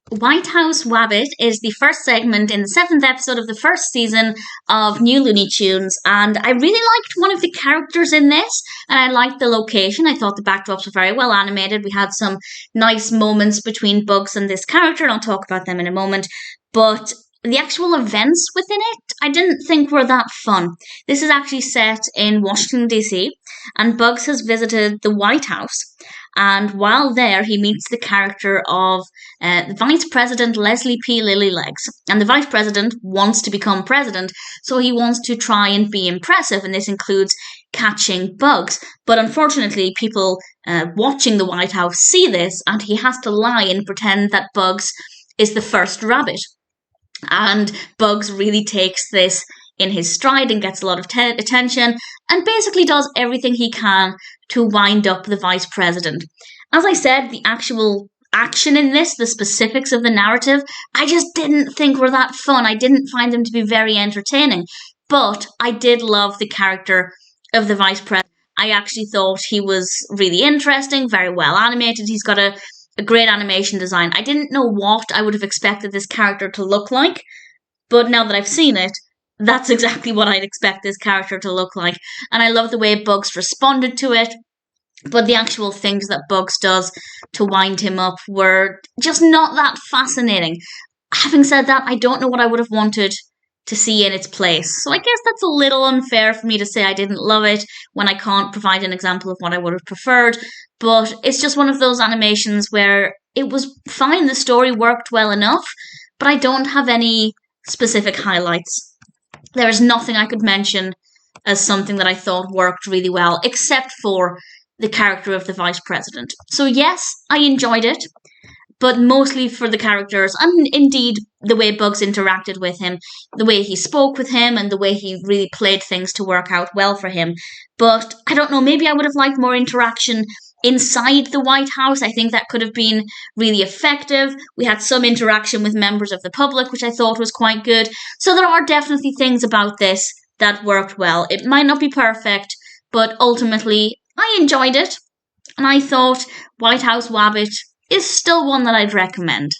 White House Wabbit is the first segment in the seventh episode of the first season of New Looney Tunes, and I really liked one of the characters in this, and I liked the location. I thought the backdrops were very well animated. We had some nice moments between Bugs and this character, and I'll talk about them in a moment. But the actual events within it, I didn't think were that fun. This is actually set in Washington, D.C., and Bugs has visited the White House. And while there, he meets the character of Vice President Leslie P. Lilylegs. And the Vice President wants to become president, so he wants to try and be impressive, and this includes catching bugs. But unfortunately, people watching the White House see this, and he has to lie and pretend that Bugs is the first rabbit. And Bugs really takes this in his stride and gets a lot of attention and basically does everything he can to wind up the vice president. As I said, the actual action in this, the specifics of the narrative, I just didn't think were that fun. I didn't find them to be very entertaining. But I did love the character of the vice president. I actually thought he was really interesting, very well animated. He's got a great animation design. I didn't know what I would have expected this character to look like, but now that I've seen it, that's exactly what I'd expect this character to look like. And I love the way Bugs responded to it, but the actual things that Bugs does to wind him up were just not that fascinating. Having said that, I don't know what I would have wanted to see in its place. So I guess that's a little unfair for me to say I didn't love it when I can't provide an example of what I would have preferred. But it's just one of those animations where it was fine, the story worked well enough, but I don't have any specific highlights. There is nothing I could mention as something that I thought worked really well, except for the character of the vice president. So yes, I enjoyed it, but mostly for the characters and indeed the way Bugs interacted with him, the way he spoke with him, and the way he really played things to work out well for him. But I don't know, maybe I would have liked more interaction inside the White House. I think that could have been really effective. We had some interaction with members of the public, which I thought was quite good. So there are definitely things about this that worked well. It might not be perfect, but ultimately I enjoyed it. And I thought White House Wabbit is still one that I'd recommend.